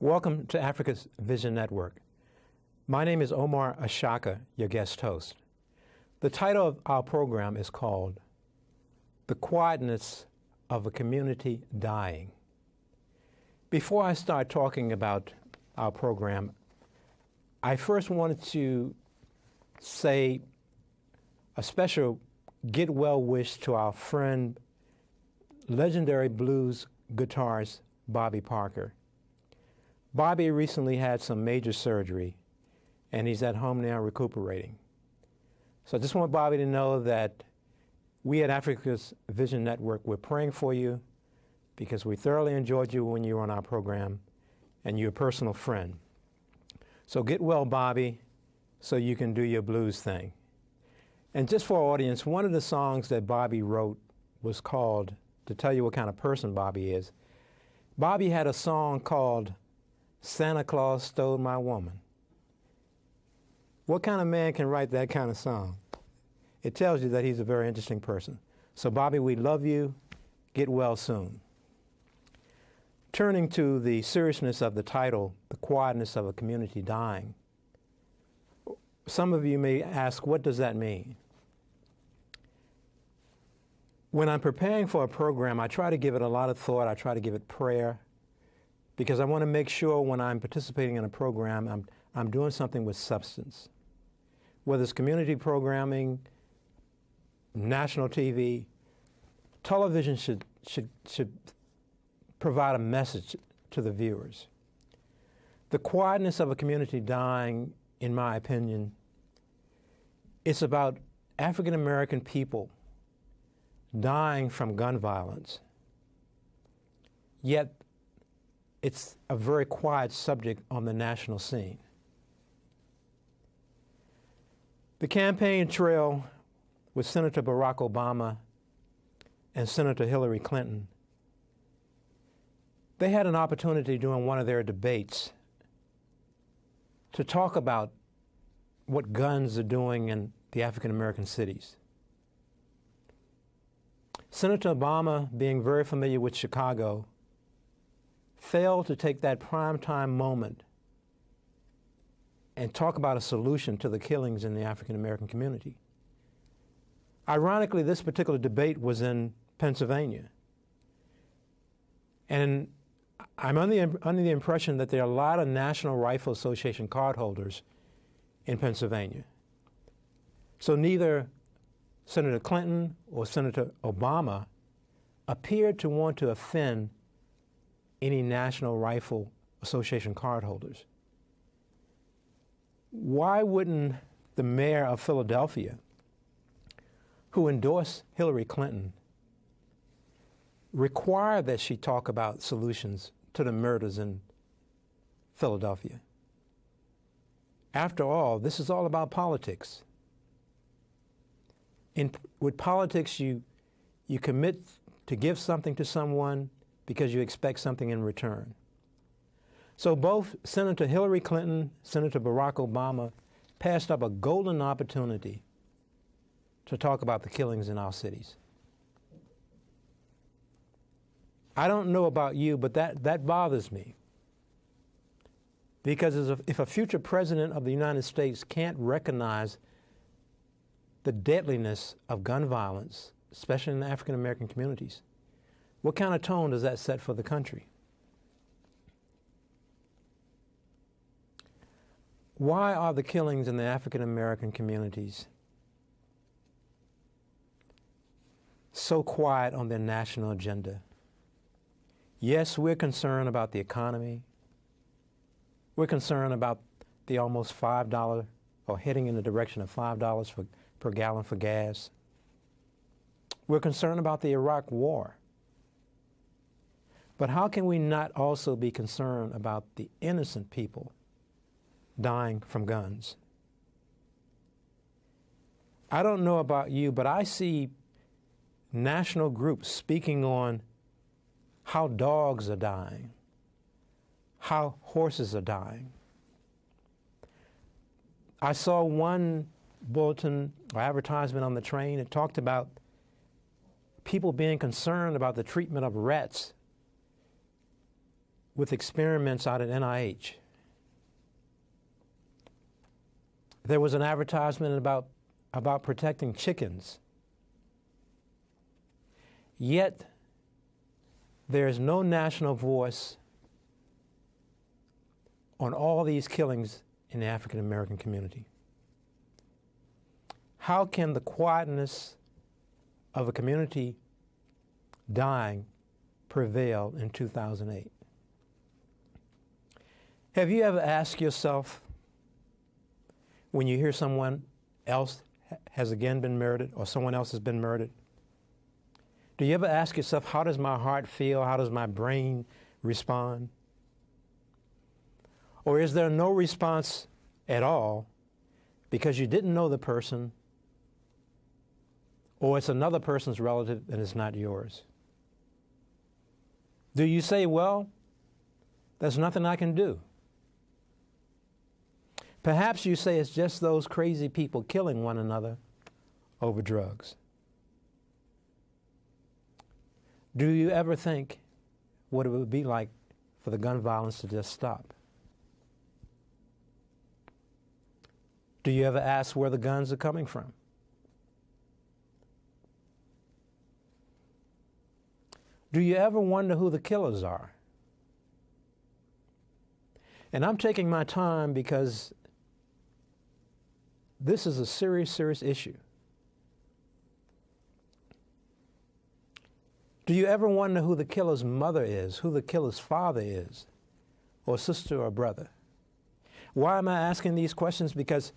Welcome to Africa's Vision Network. My name is Omar Ashaka, your guest host. The title of our program is called The Quietness of a Community Dying. Before I start talking about our program, I first wanted to say a special get well wish to our friend, legendary blues guitarist Bobby Parker. Bobby recently had some major surgery, and he's at home now recuperating. So I just want Bobby to know that we at Africa's Vision Network, we're praying for you because we thoroughly enjoyed you when you were on our program, and you're a personal friend. So get well, Bobby, so you can do your blues thing. And just for our audience, one of the songs that Bobby wrote was called, to tell you what kind of person Bobby is, Bobby had a song called Santa Claus Stole My Woman. What kind of man can write that kind of song? It tells you that he's a very interesting person. So Bobby, we love you. Get well soon. Turning to the seriousness of the title, The Quietness of a Community Dying, some of you may ask, what does that mean? When I'm preparing for a program, I try to give it a lot of thought. I try to give it prayer, because I want to make sure when I'm participating in a program, I'm doing something with substance. Whether it's community programming, national TV, television should provide a message to the viewers. The quietness of a community dying, in my opinion, it's about African American people dying from gun violence. Yet, it's a very quiet subject on the national scene. The campaign trail with Senator Barack Obama and Senator Hillary Clinton, they had an opportunity during one of their debates to talk about what guns are doing in the African American cities. Senator Obama, being very familiar with Chicago, failed to take that primetime moment and talk about a solution to the killings in the African American community. Ironically, this particular debate was in Pennsylvania. And I'm under the impression that there are a lot of National Rifle Association cardholders in Pennsylvania. So neither Senator Clinton or Senator Obama appeared to want to offend any National Rifle Association cardholders. Why wouldn't the mayor of Philadelphia, who endorsed Hillary Clinton, require that she talk about solutions to the murders in Philadelphia? After all, this is all about politics. With politics, you commit to give something to someone because you expect something in return. So both Senator Hillary Clinton, Senator Barack Obama passed up a golden opportunity to talk about the killings in our cities. I don't know about you, but that bothers me. Because if a future president of the United States can't recognize the deadliness of gun violence, especially in the African American communities, what kind of tone does that set for the country? Why are the killings in the African American communities so quiet on their national agenda? Yes, we're concerned about the economy. We're concerned about the almost $5, or heading in the direction of $5 per gallon for gas. We're concerned about the Iraq War. But how can we not also be concerned about the innocent people dying from guns? I don't know about you, but I see national groups speaking on how dogs are dying, how horses are dying. I saw one bulletin or advertisement on the train. It talked about people being concerned about the treatment of rats with experiments out at NIH. There was an advertisement about protecting chickens. Yet, there is no national voice on all these killings in the African American community. How can the quietness of a community dying prevail in 2008? Have you ever asked yourself, when you hear someone else has again been murdered or someone else has been murdered, do you ever ask yourself, how does my heart feel? How does my brain respond? Or is there no response at all because you didn't know the person, or it's another person's relative and it's not yours? Do you say, well, there's nothing I can do? Perhaps you say it's just those crazy people killing one another over drugs. Do you ever think what it would be like for the gun violence to just stop? Do you ever ask where the guns are coming from? Do you ever wonder who the killers are? And I'm taking my time because this is a serious, serious issue. Do you ever wonder who the killer's mother is, who the killer's father is, or sister or brother? Why am I asking these questions? Because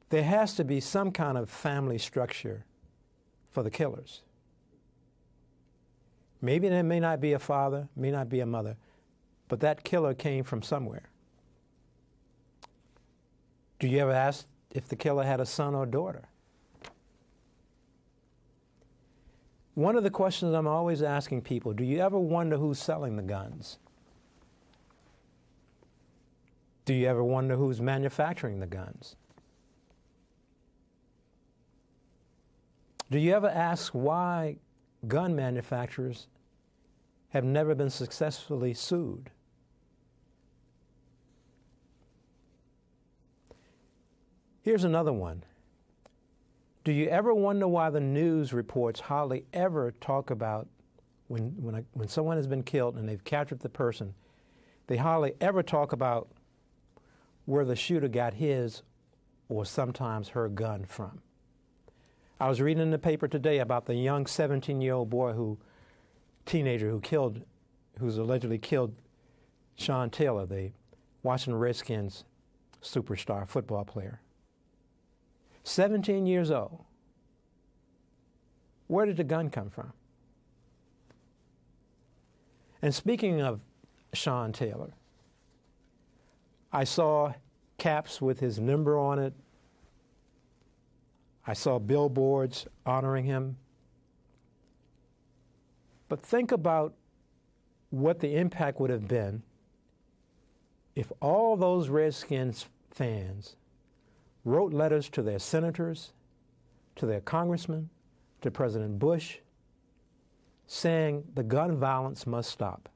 there has to be some kind of family structure for the killers. Maybe there may not be a father, may not be a mother, but that killer came from somewhere. Do you ever ask if the killer had a son or daughter? One of the questions I'm always asking people, do you ever wonder who's selling the guns? Do you ever wonder who's manufacturing the guns? Do you ever ask why gun manufacturers have never been successfully sued? Here's another one. Do you ever wonder why the news reports hardly ever talk about when someone has been killed and they've captured the person, they hardly ever talk about where the shooter got his or sometimes her gun from? I was reading in the paper today about the young 17-year-old teenager who's allegedly killed Sean Taylor, the Washington Redskins superstar football player. 17 years old. Where did the gun come from? And speaking of Sean Taylor, I saw caps with his number on it. I saw billboards honoring him. But think about what the impact would have been if all those Redskins fans wrote letters to their senators, to their congressmen, to President Bush, saying the gun violence must stop.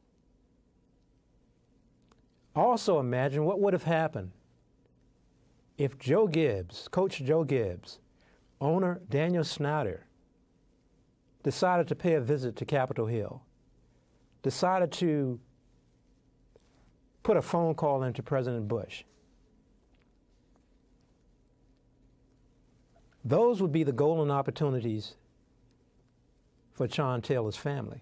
Also imagine what would have happened if Joe Gibbs, Coach Joe Gibbs, owner Daniel Snyder, decided to pay a visit to Capitol Hill, decided to put a phone call into President Bush. Those would be the golden opportunities for Sean Taylor's family.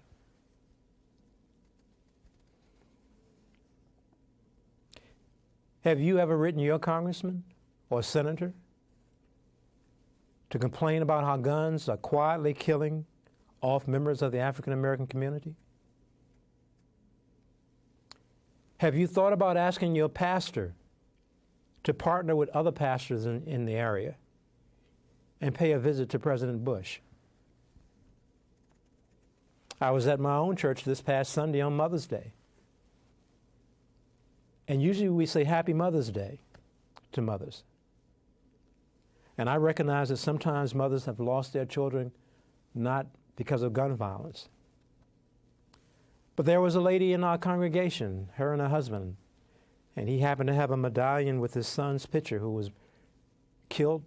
Have you ever written your congressman or senator to complain about how guns are quietly killing off members of the African American community? Have you thought about asking your pastor to partner with other pastors in the area and pay a visit to President Bush? I was at my own church this past Sunday on Mother's Day. And usually we say Happy Mother's Day to mothers. And I recognize that sometimes mothers have lost their children not because of gun violence, But there was a lady in our congregation, her and her husband, and he happened to have a medallion with his son's picture, who was killed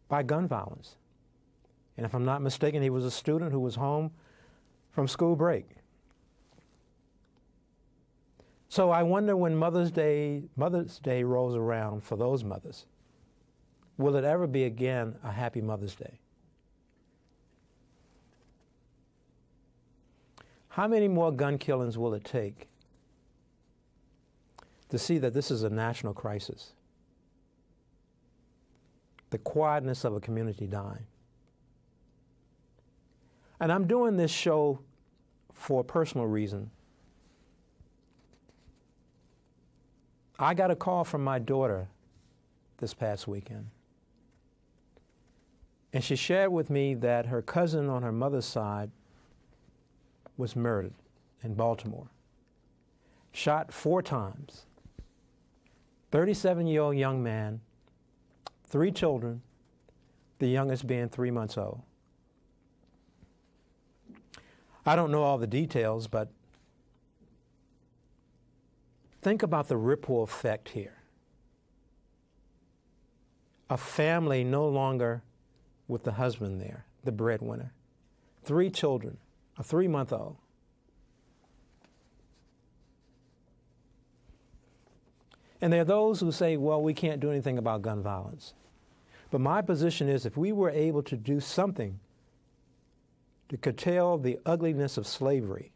by gun violence. And if I'm not mistaken, he was a student who was home from school break. So I wonder, when Mother's Day rolls around for those mothers, will it ever be again a happy Mother's Day? How many more gun killings will it take to see that this is a national crisis? The quietness of a community dying. And I'm doing this show for a personal reason. I got a call from my daughter this past weekend. And she shared with me that her cousin on her mother's side was murdered in Baltimore, shot 4 times. 37-year-old young man, 3 children, the youngest being 3 months old. I don't know all the details, but think about the ripple effect here. A family no longer with the husband there, the breadwinner. 3 children, a 3-month-old. And there are those who say, well, we can't do anything about gun violence. But my position is, if we were able to do something to curtail the ugliness of slavery,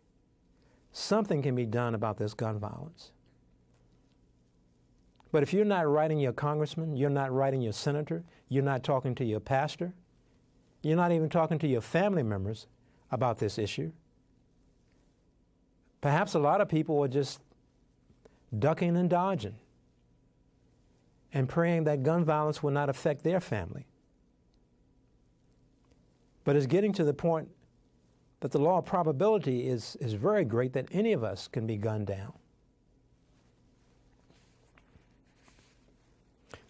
something can be done about this gun violence. But if you're not writing your congressman, you're not writing your senator, you're not talking to your pastor, you're not even talking to your family members about this issue, perhaps a lot of people are just ducking and dodging and praying that gun violence will not affect their family. But it's getting to the point that the law of probability is very great that any of us can be gunned down.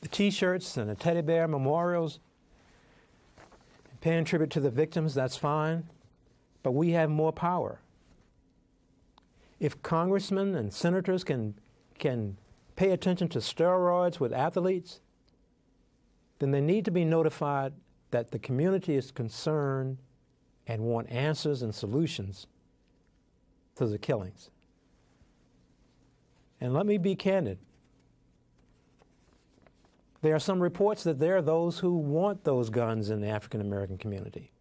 The T-shirts and the teddy bear memorials, paying tribute to the victims, that's fine, but we have more power. If congressmen and senators can pay attention to steroids with athletes, then they need to be notified that the community is concerned and want answers and solutions to the killings. And let me be candid. There are some reports that there are those who want those guns in the African American community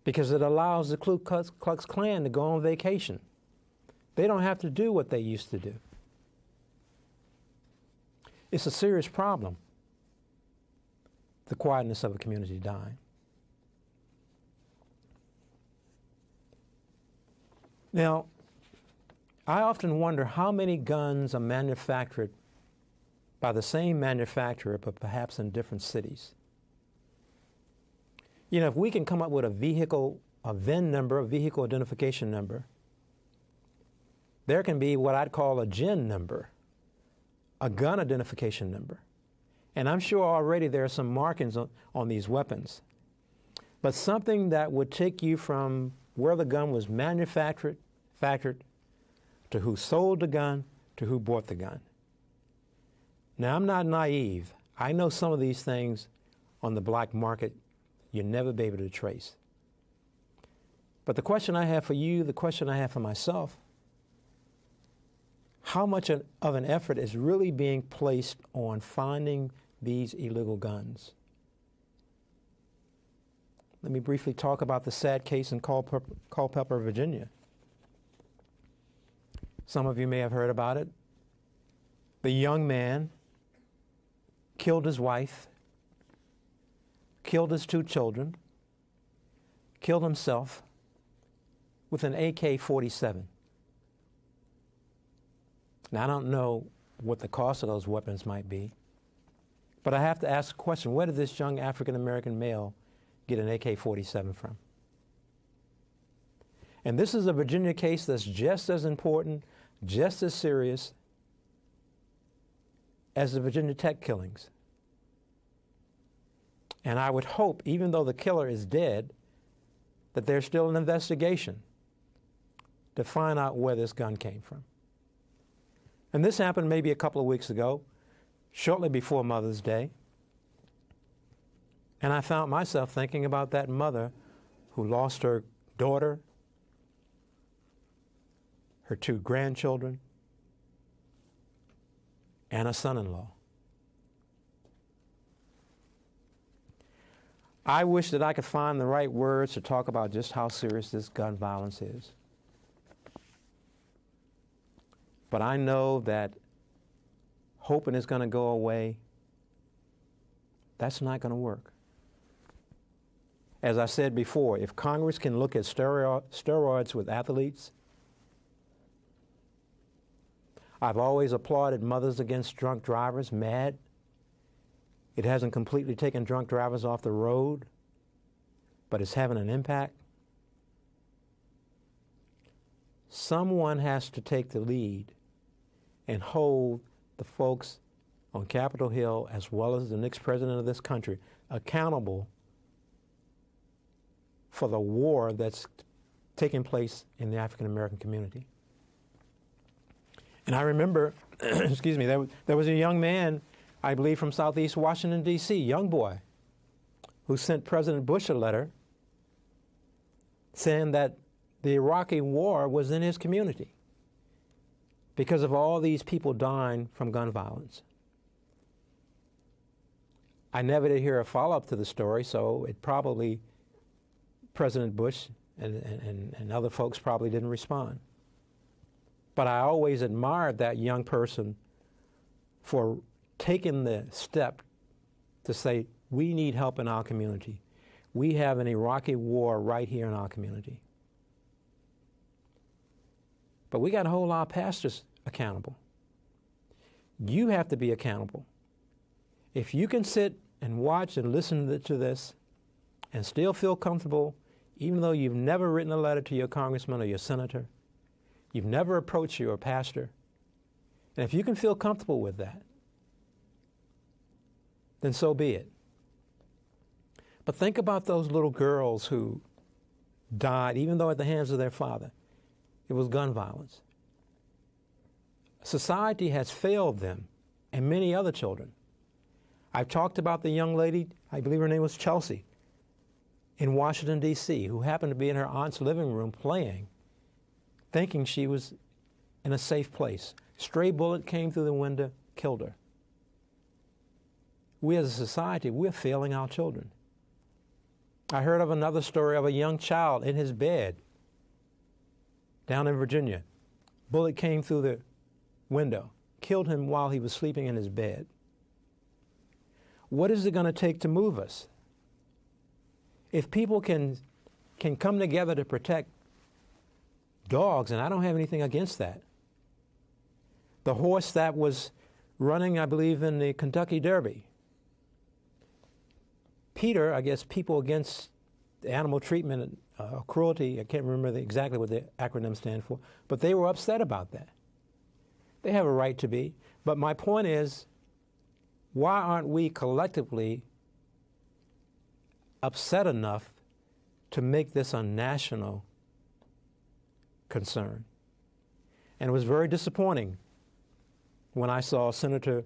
because it allows the Ku Klux Klan to go on vacation. They don't have to do what they used to do. It's a serious problem, the quietness of a community dying. Now, I often wonder how many guns are manufactured by the same manufacturer, but perhaps in different cities. You know, if we can come up with a VIN number, a vehicle identification number, there can be what I'd call a GIN number, a gun identification number. And I'm sure already there are some markings on these weapons. But something that would take you from where the gun was manufactured, to who sold the gun, to who bought the gun. Now, I'm not naive. I know some of these things on the black market you'll never be able to trace. But the question I have for you, the question I have for myself, how much of an effort is really being placed on finding these illegal guns? Let me briefly talk about the sad case in Culpeper, Virginia. Some of you may have heard about it. The young man killed his wife, killed his 2 children, killed himself with an AK-47. Now, I don't know what the cost of those weapons might be, but I have to ask the question, where did this young African-American male get an AK-47 from? And this is a Virginia case that's just as important, just as serious as the Virginia Tech killings. And I would hope, even though the killer is dead, that there's still an investigation to find out where this gun came from. And this happened maybe a couple of weeks ago, shortly before Mother's Day. And I found myself thinking about that mother who lost her daughter, her 2 grandchildren, and a son-in-law. I wish that I could find the right words to talk about just how serious this gun violence is. But I know that hoping it's going to go away, that's not going to work. As I said before, if Congress can look at steroids with athletes, I've always applauded Mothers Against Drunk Drivers, MAD. It hasn't completely taken drunk drivers off the road, but it's having an impact. Someone has to take the lead and hold the folks on Capitol Hill, as well as the next president of this country, accountable for the war that's taking place in the African American community. And I remember, excuse me, there was a young man, I believe from Southeast Washington, D.C., young boy, who sent President Bush a letter saying that the Iraqi war was in his community because of all these people dying from gun violence. I never did hear a follow-up to the story, so it probably, President Bush and other folks probably didn't respond. But I always admired that young person for taking the step to say, we need help in our community. We have an Iraqi war right here in our community. But we got to hold our pastors accountable. You have to be accountable. If you can sit and watch and listen to this and still feel comfortable, even though you've never written a letter to your congressman or your senator, you've never approached your pastor, and if you can feel comfortable with that, then so be it. But think about those little girls who died, even though at the hands of their father. It was gun violence. Society has failed them and many other children. I've talked about the young lady, I believe her name was Chelsea, in Washington, D.C., who happened to be in her aunt's living room playing, thinking she was in a safe place. Stray bullet came through the window, killed her. We as a society, we're failing our children. I heard of another story of a young child in his bed down in Virginia. Bullet came through the window, killed him while he was sleeping in his bed. What is it going to take to move us? If people can come together to protect dogs, and I don't have anything against that. The horse that was running, I believe, in the Kentucky Derby. Peter, I guess, People Against Animal Treatment Cruelty, I can't remember exactly what the acronym stands for, but they were upset about that. They have a right to be. But my point is, why aren't we collectively upset enough to make this a national concern? And it was very disappointing when I saw Senator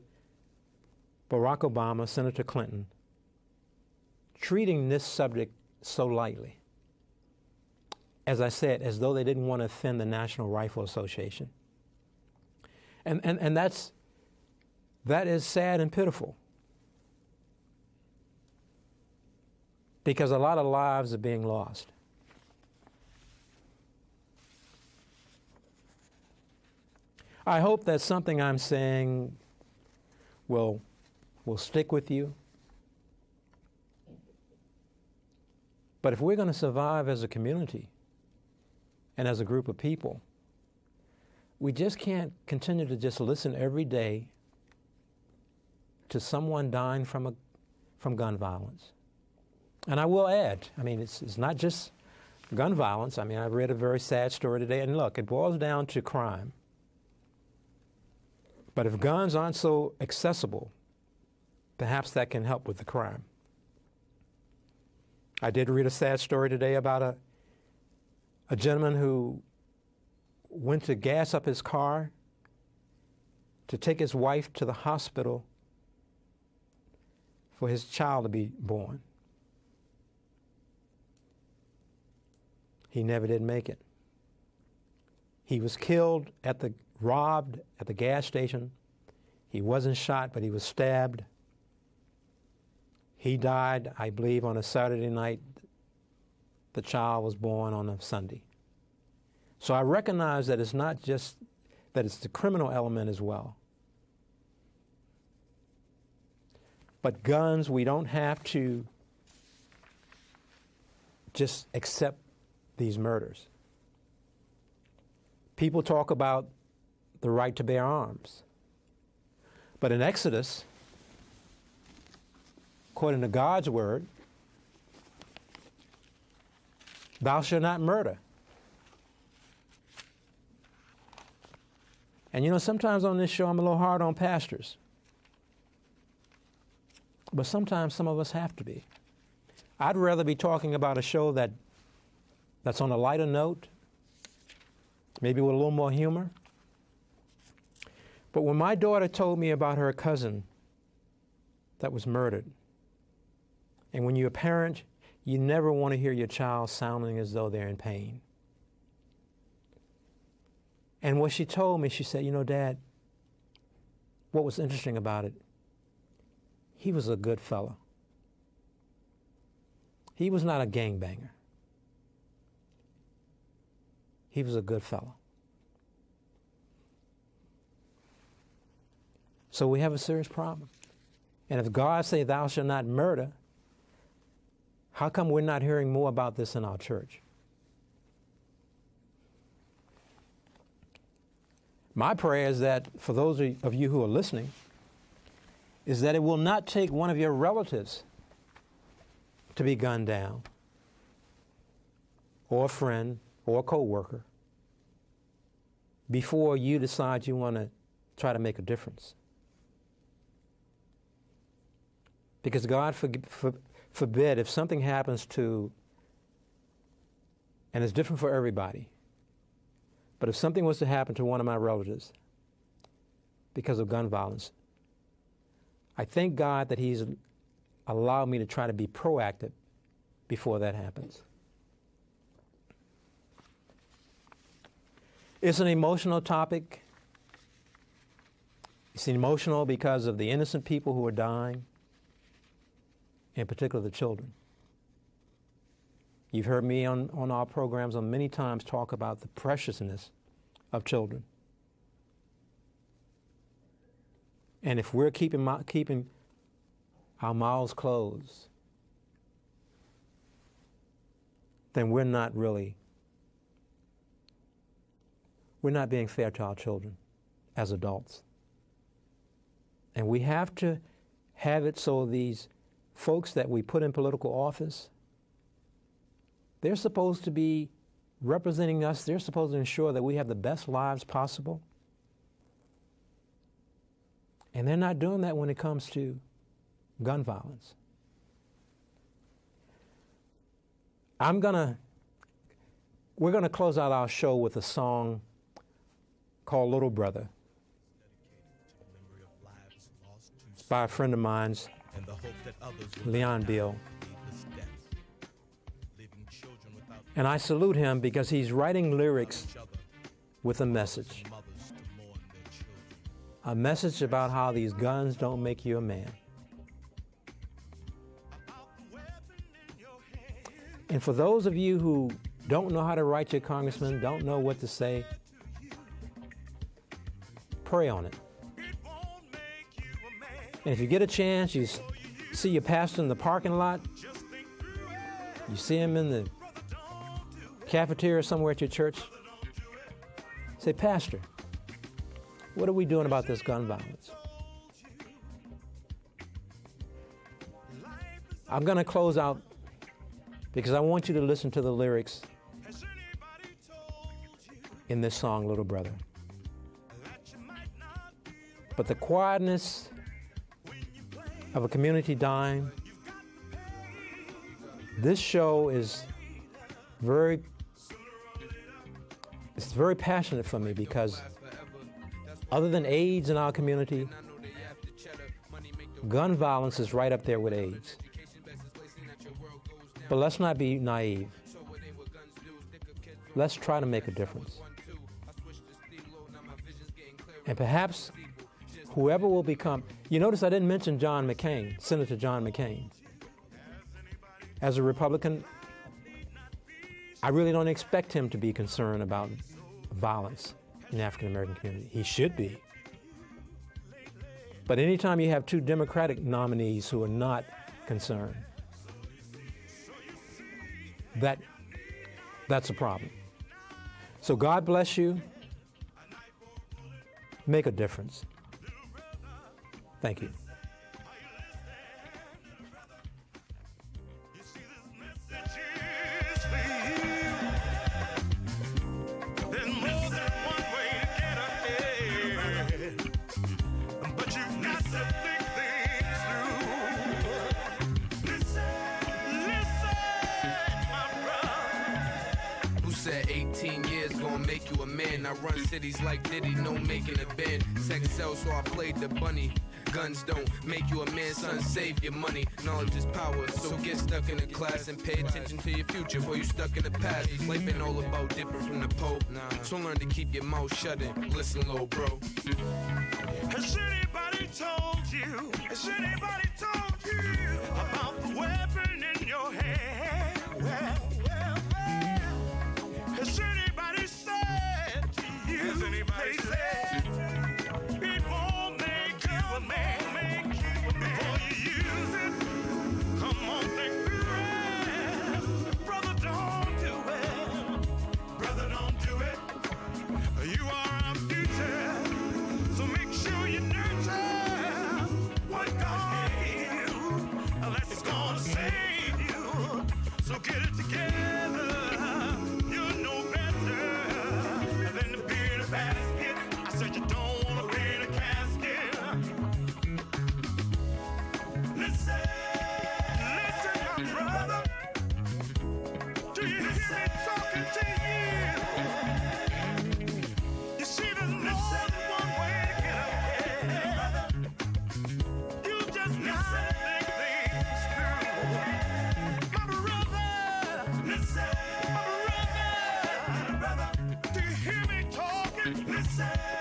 Barack Obama, Senator Clinton, treating this subject so lightly. As I said, as though they didn't want to offend the National Rifle Association. And that is sad and pitiful. Because a lot of lives are being lost. I hope that something I'm saying will stick with you. But if we're going to survive as a community and as a group of people, we just can't continue to just listen every day to someone dying from gun violence. And I will add, I mean, it's not just gun violence. I mean, I read a very sad story today, and look, it boils down to crime. But if guns aren't so accessible, perhaps that can help with the crime. I did read a sad story today about a gentleman who went to gas up his car to take his wife to the hospital for his child to be born. He never did make it. He was robbed at the gas station. He wasn't shot, but he was stabbed. He died, I believe, on a Saturday night. The child was born on a Sunday. So I recognize that it's not just that it's the criminal element as well. But guns, we don't have to just accept these murders. People talk about the right to bear arms. But in Exodus, according to God's word, thou shalt not murder. And you know, sometimes on this show I'm a little hard on pastors. But sometimes some of us have to be. I'd rather be talking about a show that's on a lighter note, maybe with a little more humor. But when my daughter told me about her cousin that was murdered, and when you're a parent, you never want to hear your child sounding as though they're in pain. And what she told me, she said, you know, Dad, what was interesting about it, he was a good fellow. He was not a gangbanger. He was a good fellow. So we have a serious problem. And if God say, thou shalt not murder, how come we're not hearing more about this in our church? My prayer is that for those of you who are listening, is that it will not take one of your relatives to be gunned down, or a friend, or a co-worker, before you decide you want to try to make a difference. Because God forbid, if something happens to, and it's different for everybody, but if something was to happen to one of my relatives because of gun violence, I thank God that He's allowed me to try to be proactive before that happens. It's an emotional topic. It's emotional because of the innocent people who are dying, in particular the children. You've heard me on our programs on many times talk about the preciousness of children. And if we're keeping our mouths closed, then we're not being fair to our children as adults. And we have to have it so these folks that we put in political office, they're supposed to be representing us. They're supposed to ensure that we have the best lives possible. And they're not doing that when it comes to gun violence. We're gonna close out our show with a song called Little Brother. It's by a friend of mine's, Leon Beal. And I salute him because he's writing lyrics with a message. A message about how these guns don't make you a man. And for those of you who don't know how to write your congressman, don't know what to say, pray on it. And if you get a chance, you see your pastor in the parking lot, you see him in the cafeteria somewhere at your church, say, Pastor, what are we doing about this gun violence? I'm going to close out because I want you to listen to the lyrics in this song, Little Brother. But the quietness of a community dying, this show is It's very passionate for me because other than AIDS in our community, gun violence is right up there with AIDS. But let's not be naive. Let's try to make a difference. And perhaps whoever will become, you notice I didn't mention John McCain, Senator John McCain. As a Republican, I really don't expect him to be concerned about violence in the African American community. He should be. But anytime you have two Democratic nominees who are not concerned, that's a problem. So God bless you. Make a difference. Thank you. Said 18 years gonna make you a man. I run cities like Diddy, no making a band. Sex sells, so I played the bunny. Guns don't make you a man, son, save your money. Knowledge is power, so get stuck in the class and pay attention to your future before you stuck in the past. Life ain't all about different from the Pope, so learn to keep your mouth shut and listen, little bro. Has anybody told you? Has anybody told you about the weapon in your hand? Has anybody said to you? Has anybody said it won't make you a man? Before you use it, come on, think through it. Brother, don't do it. Brother, don't do it. You are our future, so make sure you nurture what God gave you. That's gonna save you. So get it together. You know better than to be in a basket. I said you don't wanna be in a casket. Listen, my brother. Do you hear me talking to you? You see, there's no one way to get up here. You just gotta think things through. My brother, listen. My brother, do you hear me talking? Listen.